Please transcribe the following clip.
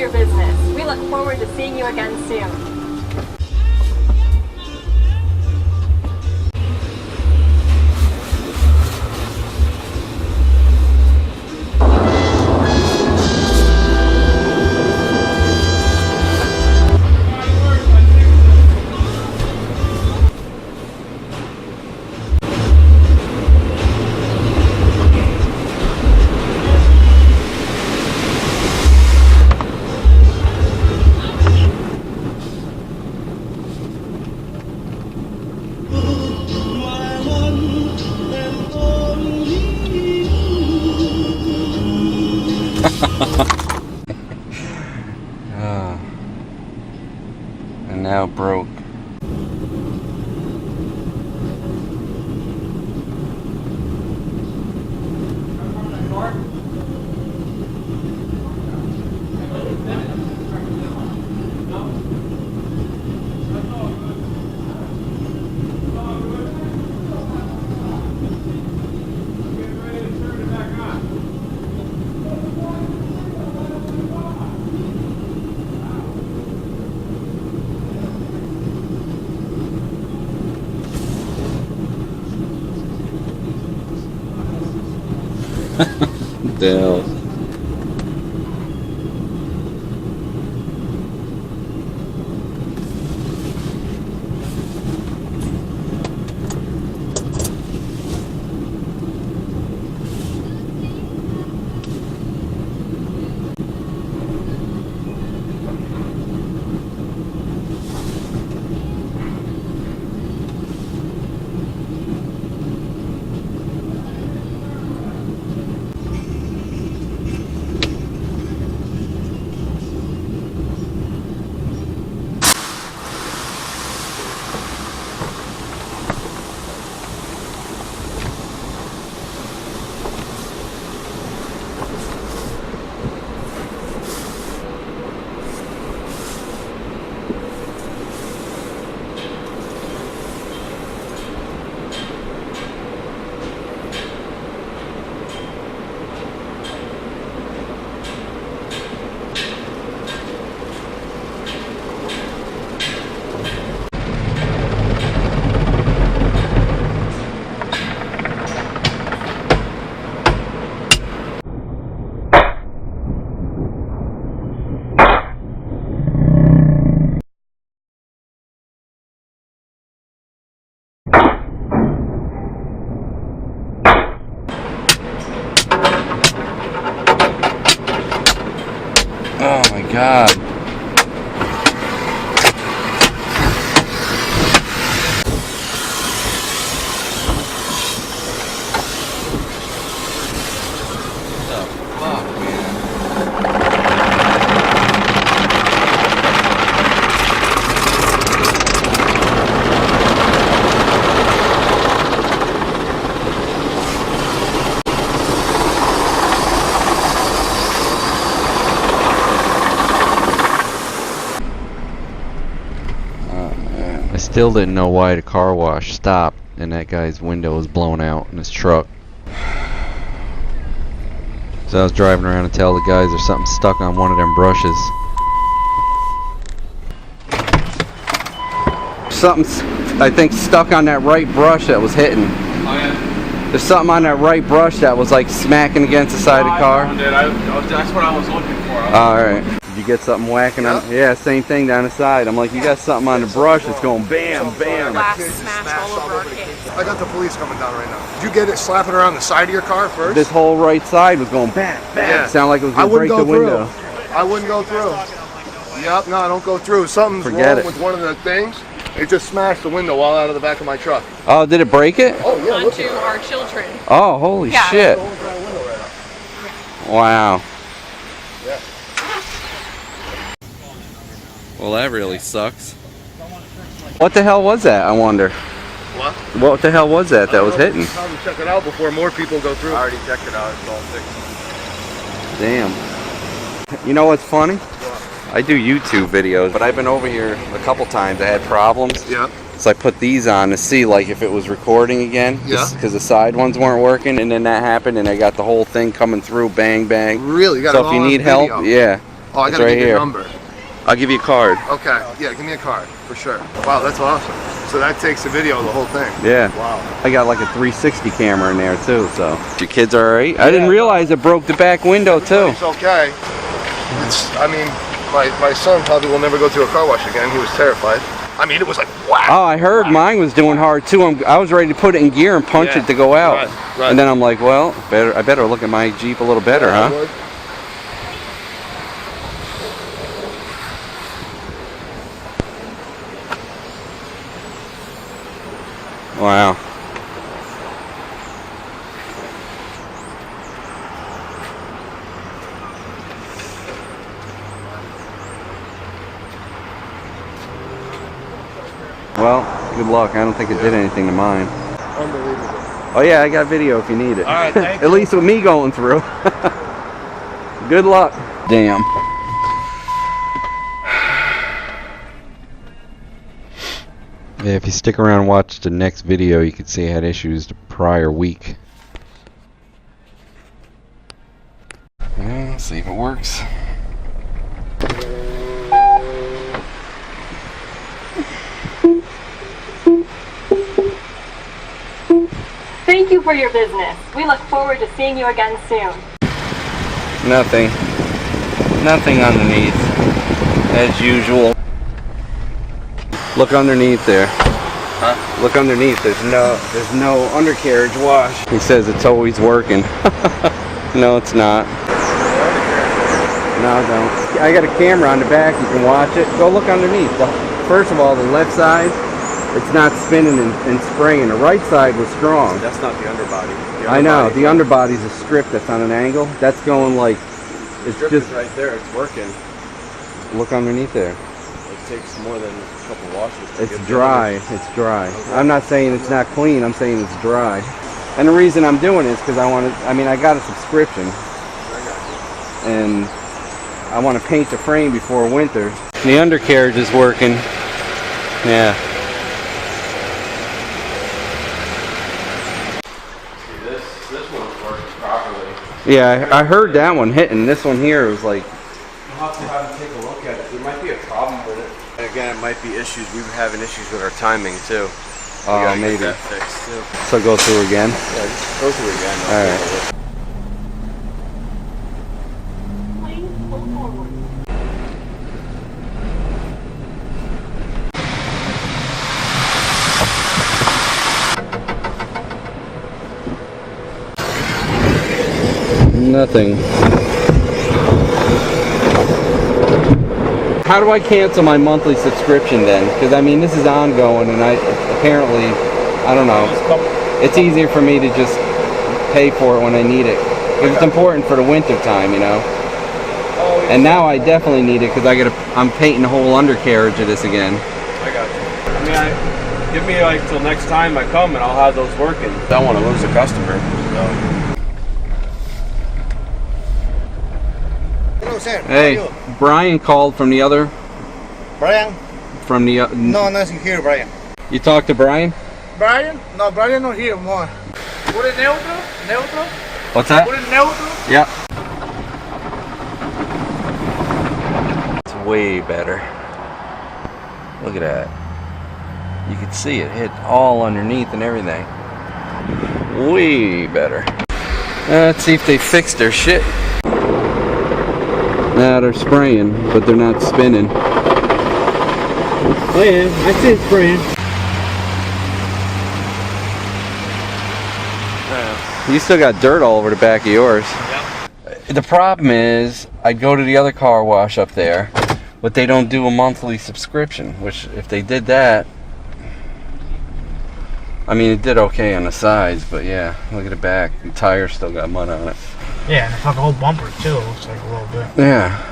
your business. We look forward to seeing you again soon. And now broke. Dale. Oh my God. Still didn't know why the car wash stopped and that guy's window was blown out in his truck. So I was driving around to tell the guys there's something stuck on one of them brushes. Something's, I think, stuck on that right brush that was hitting. Oh yeah? There's something on that right brush that was like smacking against the side of the car. That's what I was looking for. Alright. Did you get something whacking on? Yeah, same thing down the side. I'm like, you got something on the brush that's going bam, bam. Glass smashed all over our case. I got the police coming down right now. Did you get it slapping around the side of your car first? This whole right side was going bam, bam. Yeah. Sounded like it was going to break the window. I wouldn't go through. Yep, no, don't go through. Something's Forget wrong it. with one of the things. It just smashed the window all out of the back of my truck. Oh, did it break it? Oh, yeah, look Onto at it. our children. Oh, holy Yeah. shit. Going through the window right now. Wow. Yeah. Well, that really sucks. What the hell was that, I wonder? What? What the hell was that was hitting? Probably check it out before more people go through. I already checked it out. It's all fixed. Damn. You know what's funny? I do YouTube videos, but I've been over here a couple times. I had problems. Yeah. So I put these on to see like if it was recording again. Yeah. Because the side ones weren't working, and then that happened, and I got the whole thing coming through, bang, bang. Really? You got So it if you all on need video. help, yeah. Oh, I It's gotta right get your here. number. I'll give you a card. Okay, yeah, give me a card, for sure. Wow, that's awesome. So that takes the video of the whole thing. Yeah. Wow. I got like a 360 camera in there too, so. Your kids are alright? I didn't realize it broke the back window too. It's okay. I mean, my son probably will never go to a car wash again. He was terrified. I mean, it was like, wow. Oh, I heard mine was doing hard too. I was ready to put it in gear and punch it to go out. Right. And then I'm like, well, I better look at my Jeep a little better, huh? Wow. Well, good luck. I don't think it did anything to mine. Unbelievable. Oh yeah, I got video if you need it. All right, thank At least with me going through. Good luck. Damn. Yeah, if you stick around and watch the next video, you can see I had issues the prior week. Yeah, let's see if it works. Thank you for your business. We look forward to seeing you again soon. Nothing. Nothing underneath. As usual. Look underneath there. Huh? Look underneath. There's no undercarriage wash. He says it's always working. No, it's not. No, don't. I got a camera on the back. You can watch it. Go look underneath. First of all, the left side, it's not spinning and spraying. The right side was strong. That's not the underbody. I know. The underbody's a strip that's on an angle. That's going like, it's Strip just is right there. It's working. look underneath there. It takes more than a couple washes. To It's get dry. It's dry. I'm not saying it's not clean. I'm saying it's dry. And the reason I'm doing it is because I got a subscription, and I want to paint the frame before winter. The undercarriage is working. Yeah. See, this one's working properly. Yeah, I heard that one hitting. This one here was like, We'll have to have him take a look at it. There might be a problem with it. And again, it might be issues. We've been having issues with our timing too. oh, maybe. Get that fixed too. So go through again. Yeah, just go through again. All right. Please pull forward. Nothing. How do I cancel my monthly subscription then? Because I mean, this is ongoing, and I don't know. It's easier for me to just pay for it when I need it. Because it's important for the winter time, you know. And now I definitely need it because I'm painting the whole undercarriage of this again. I got you. I mean, give me like till next time I come, and I'll have those working. I don't want to lose a customer. So. Hello, sir. Hey, How are you? Brian called from the other. Brian? From the. No, nothing here, Brian. You talked to Brian? Brian? No, Brian not here more. Put it neutral? Neutral? What's that? Put it neutral? Yep. It's way better. Look at that. You can see it hit all underneath and everything. Way better. Let's see if they fixed their shit. Now they're spraying, but they're not spinning. Oh yeah, I see it spraying. You still got dirt all over the back of yours. Yep. The problem is, I go to the other car wash up there, but they don't do a monthly subscription, which if they did that, I mean, it did okay on the sides, but yeah, look at the back. The tire still got mud on it. Yeah, and it's like a whole bumper too, looks like a little bit. Yeah.